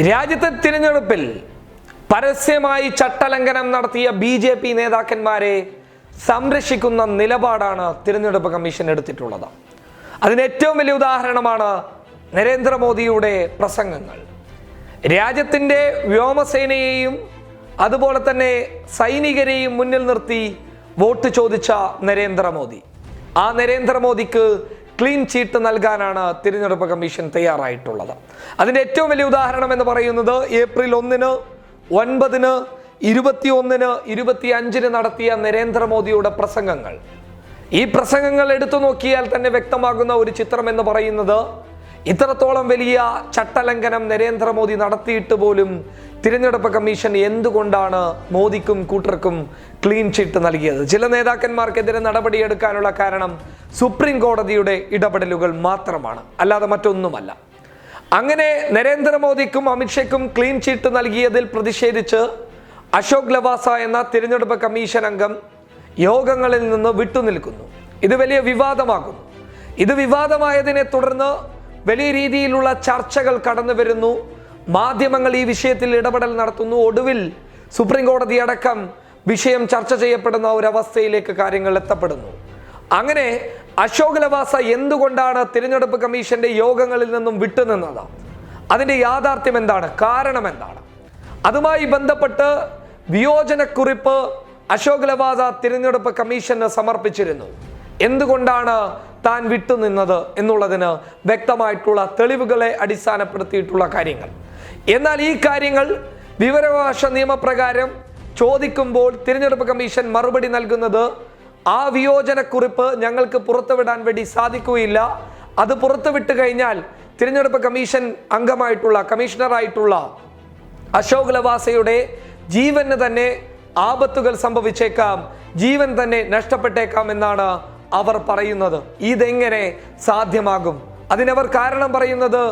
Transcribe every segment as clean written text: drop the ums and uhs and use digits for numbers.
രാജ്യത്തെ തിരഞ്ഞെടുപ്പിൽ പരസ്യമായി ചട്ടലംഘനം നടത്തിയ BJP നേതാക്കന്മാരെ സംരക്ഷിക്കുന്ന നിലപാടാണ് തിരഞ്ഞെടുപ്പ് കമ്മീഷൻ എടുത്തിട്ടുള്ളത്. അതിന് ഏറ്റവും വലിയ ഉദാഹരണമാണ് നരേന്ദ്രമോദിയുടെ പ്രസംഗങ്ങൾ. രാജ്യത്തിൻ്റെ വ്യോമസേനയെയും അതുപോലെ തന്നെ സൈനികരെയും മുന്നിൽ നിർത്തി വോട്ട് ചോദിച്ച നരേന്ദ്രമോദി, ആ നരേന്ദ്രമോദിക്ക് ക്ലീൻ ചീട്ട് നൽകാനാണ് തിരഞ്ഞെടുപ്പ് കമ്മീഷൻ തയ്യാറായിട്ടുള്ളത്. അതിൻ്റെ ഏറ്റവും വലിയ ഉദാഹരണം എന്ന് പറയുന്നത് ഏപ്രിൽ 1, 9, 21, 25 നടത്തിയ നരേന്ദ്രമോദിയുടെ പ്രസംഗങ്ങൾ. ഈ പ്രസംഗങ്ങൾ എടുത്തു നോക്കിയാൽ തന്നെ വ്യക്തമാകുന്ന ഒരു ചിത്രം എന്ന് പറയുന്നത്, ഇത്രത്തോളം വലിയ ചട്ടലംഘനം നരേന്ദ്രമോദി നടത്തിയിട്ട് പോലും തിരഞ്ഞെടുപ്പ് കമ്മീഷൻ എന്തുകൊണ്ടാണ് മോദിക്കും കൂട്ടർക്കും ക്ലീൻ ചീട്ട് നൽകിയത്? ചില നേതാക്കന്മാർക്കെതിരെ നടപടിയെടുക്കാനുള്ള കാരണം സുപ്രീം കോടതിയുടെ ഇടപെടലുകൾ മാത്രമാണ്, അല്ലാതെ മറ്റൊന്നുമല്ല. അങ്ങനെ നരേന്ദ്രമോദിക്കും അമിത്ഷയ്ക്കും ക്ലീൻ ചീട്ട് നൽകിയതിൽ പ്രതിഷേധിച്ച് അശോക് ലവാസ എന്ന തിരഞ്ഞെടുപ്പ് കമ്മീഷൻ അംഗം യോഗങ്ങളിൽ നിന്ന് വിട്ടുനിൽക്കുന്നു. ഇത് വലിയ വിവാദമാകുന്നു. ഇത് വിവാദമായതിനെ തുടർന്ന് വലിയ രീതിയിലുള്ള ചർച്ചകൾ കടന്നു വരുന്നു. മാധ്യമങ്ങൾ ഈ വിഷയത്തിൽ ഇടപെടൽ നടത്തുന്നു. ഒടുവിൽ സുപ്രീം കോടതി അടക്കം വിഷയം ചർച്ച ചെയ്യപ്പെടുന്ന ഒരവസ്ഥയിലേക്ക് കാര്യങ്ങൾ എത്തപ്പെടുന്നു. അങ്ങനെ അശോക് ലവാസ എന്തുകൊണ്ടാണ് തിരഞ്ഞെടുപ്പ് കമ്മീഷന്റെ യോഗങ്ങളിൽ നിന്നും വിട്ടുനിന്നത്? അതിന്റെ യാഥാർത്ഥ്യം എന്താണ്? കാരണം എന്താണ്? അതുമായി ബന്ധപ്പെട്ട് വിയോജനക്കുറിപ്പ് അശോക് ലവാസ തിരഞ്ഞെടുപ്പ് കമ്മീഷന് സമർപ്പിച്ചിരുന്നു. എന്തുകൊണ്ടാണ് താൻ വിട്ടുനിന്നത് എന്നുള്ളതിന് വ്യക്തമായിട്ടുള്ള തെളിവുകളെ അടിസ്ഥാനപ്പെടുത്തിയിട്ടുള്ള കാര്യങ്ങൾ. എന്നാൽ ഈ കാര്യങ്ങൾ വിവരാവകാശ നിയമപ്രകാരം ചോദിക്കുമ്പോൾ തിരഞ്ഞെടുപ്പ് കമ്മീഷൻ മറുപടി നൽകുന്നത്, ആ വിയോജനക്കുറിപ്പ് ഞങ്ങൾക്ക് പുറത്തുവിടാൻ വേണ്ടി സാധിക്കുകയില്ല. അത് പുറത്തുവിട്ട് കഴിഞ്ഞാൽ തിരഞ്ഞെടുപ്പ് കമ്മീഷൻ അംഗമായിട്ടുള്ള കമ്മീഷണറായിട്ടുള്ള അശോക് ലവാസയുടെ ജീവന് തന്നെ ആപത്തുകൾ സംഭവിച്ചേക്കാം, ജീവൻ തന്നെ നഷ്ടപ്പെട്ടേക്കാം എന്നാണ് അവർ പറയുന്നത്. ഇതെങ്ങനെ സാധ്യമാകും? അതിനവർ കാരണം പറയുന്നത്,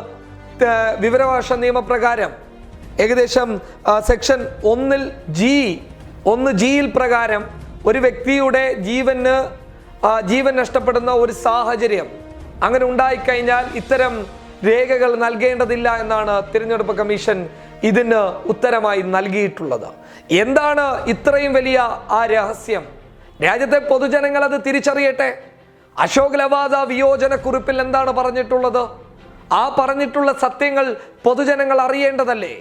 വിവരാവകാശ നിയമപ്രകാരം ഏകദേശം സെക്ഷൻ 1G പ്രകാരം ഒരു വ്യക്തിയുടെ ജീവൻ നഷ്ടപ്പെടുന്ന ഒരു സാഹചര്യം അങ്ങനെ ഉണ്ടായിക്കഴിഞ്ഞാൽ ഇത്തരം രേഖകൾ നൽകേണ്ടതില്ല എന്നാണ് തിരഞ്ഞെടുപ്പ് കമ്മീഷൻ ഇതിന് ഉത്തരമായി നൽകിയിട്ടുള്ളത്. എന്താണ് ഇത്രയും വലിയ ആ രഹസ്യം? രാജ്യത്തെ പൊതുജനങ്ങൾ അത് തിരിച്ചറിയട്ടെ. അശോക് ലവാസ വിയോജനക്കുറിപ്പിൽ എന്താണ് പറഞ്ഞിട്ടുള്ളത്? ആ പറഞ്ഞിട്ടുള്ള സത്യങ്ങൾ പൊതുജനങ്ങൾ അറിയേണ്ടതല്ലേ?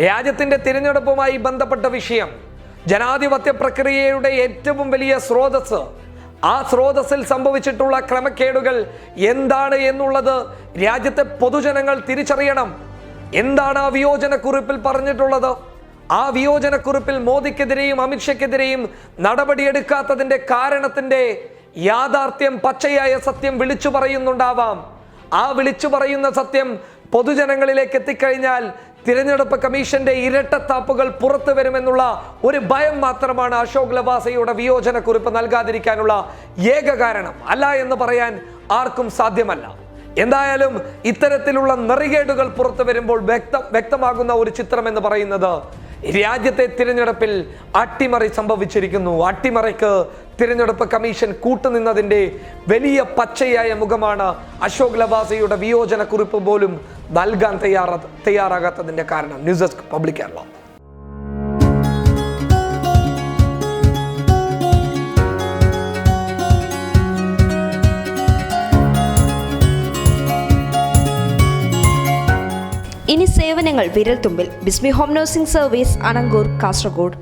രാജ്യത്തിന്റെ തിരഞ്ഞെടുപ്പുമായി ബന്ധപ്പെട്ട വിഷയം, ജനാധിപത്യ പ്രക്രിയയുടെ ഏറ്റവും വലിയ സ്രോതസ്, ആ സ്രോതസ്സിൽ സംഭവിച്ചിട്ടുള്ള ക്രമക്കേടുകൾ എന്താണ് എന്നുള്ളത് രാജ്യത്തെ പൊതുജനങ്ങൾ തിരിച്ചറിയണം. എന്താണ് ആ വിയോജനക്കുറിപ്പിൽ പറഞ്ഞിട്ടുള്ളത്? ആ വിയോജനക്കുറിപ്പിൽ മോദിക്കെതിരെയും അമിത്ഷയ്ക്കെതിരെയും നടപടിയെടുക്കാത്തതിന്റെ കാരണത്തിന്റെ യാഥാർത്ഥ്യം, പച്ചയായ സത്യം വിളിച്ചു പറയുന്നുണ്ടാവാം. ആ വിളിച്ചു പറയുന്ന സത്യം പൊതുജനങ്ങളിലേക്ക് എത്തിക്കഴിഞ്ഞാൽ തിരഞ്ഞെടുപ്പ് കമ്മീഷന്റെ ഇരട്ടത്താപ്പുകൾ പുറത്തു വരുമെന്നുള്ള ഒരു ഭയം മാത്രമാണ് അശോക് ലവാസയുടെ വിയോജനക്കുറിപ്പ് നൽകാതിരിക്കാനുള്ള ഏക കാരണം. അല്ല എന്ന് പറയാൻ ആർക്കും സാധ്യമല്ല. എന്തായാലും ഇത്തരത്തിലുള്ള നെറികേടുകൾ പുറത്തു വരുമ്പോൾ വ്യക്തമാകുന്ന ഒരു ചിത്രം എന്ന് പറയുന്നത്, രാജ്യത്തെ തിരഞ്ഞെടുപ്പിൽ അട്ടിമറി സംഭവിച്ചിരിക്കുന്നു. അട്ടിമറിക്ക് തിരഞ്ഞെടുപ്പ് കമ്മീഷൻ കൂട്ടുനിന്നതിന്റെ വലിയ പച്ചയായ മുഖമാണ് അശോക് ലവാസയുടെ വിയോജനക്കുറിപ്പ് പോലും നൽകാൻ തയ്യാറാകാത്തതിന്റെ കാരണം. News desk public Kerala. ഇനി സേവനങ്ങൾ വിരൽത്തുമ്പിൽ. ബിസ്മി home nursing service, Anangoor, Kasaragod.